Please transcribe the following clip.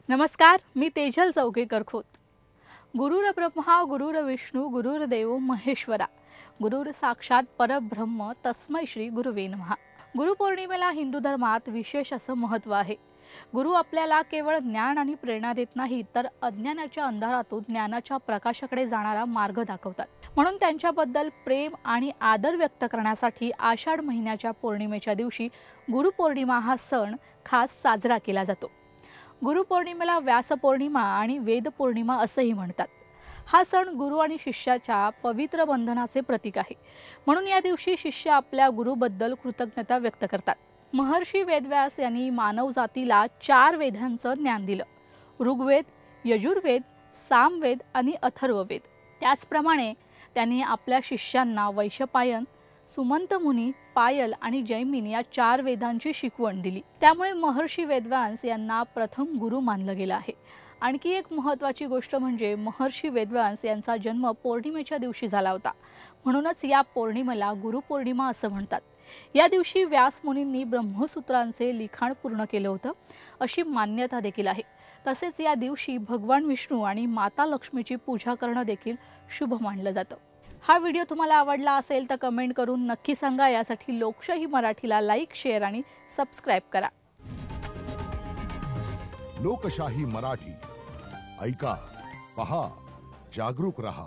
नमस्कार, मी तेजल चौकेकर खोत। गुरुर ब्रह्मा गुरुर विष्णू गुरुर्देव महेश्वरा गुरुर साक्षात परब्रह्म तस्मै श्री गुरुवे नमः। गुरुपौर्णिमेला हिंदू धर्मात विशेष असं महत्त्व आहे। गुरु आपल्याला केवळ ज्ञान आणि प्रेरणा देत नाही, तर अज्ञानाच्या अंधारातून ज्ञानाच्या प्रकाशाकडे जाणारा मार्ग दाखवतात। म्हणून त्यांच्याबद्दल प्रेम आणि आदर व्यक्त करण्यासाठी आषाढ महिन्याच्या पौर्णिमेच्या दिवशी गुरुपौर्णिमा हा सण खास साजरा केला जातो। गुरुपौर्णिमेला व्यास पौर्णिमा आणि वेद पौर्णिमा असंही म्हणतात। हा सण गुरु आणि शिष्याच्या पवित्र बंधनाचे प्रतीक आहे। म्हणून या दिवशी शिष्य आपल्या गुरुबद्दल कृतज्ञता व्यक्त करतात। महर्षी वेदव्यास यांनी मानव जातीला 4 वेदांचं ज्ञान दिलं: ऋग्वेद, यजुर्वेद, सामवेद आणि अथर्ववेद। त्याचप्रमाणे त्यांनी आपल्या शिष्यांना वैशंपायन, सुमंत मुनी, पायल आणि जैमिनी या 4 वेदांची शिकवण दिली। त्यामुळे महर्षी वेदव्यास यांना प्रथम गुरु मानलं गेलं आहे। आणखी एक महत्त्वाची गोष्ट म्हणजे महर्षी वेदव्यास यांचा जन्म पौर्णिमेच्या दिवशी झाला होता। म्हणूनच या पौर्णिमेला गुरुपौर्णिमा असं म्हणतात। या दिवशी व्यास मुनींनी ब्रह्मसूत्रांचे लिखाण पूर्ण केलं होतं, अशी मान्यता देखील आहे। तसेच या दिवशी भगवान विष्णू आणि माता लक्ष्मीची पूजा करणं देखील शुभ मानलं जातं। हा व्हिडिओ तुम्हाला आवडला असेल तर कमेंट करून नक्की सांगा। यासाठी लोकशाही मराठीला लाईक, शेअर आणि सबस्क्राइब करा। लोकशाही मराठी ऐका, पहा, जागरूक रहा।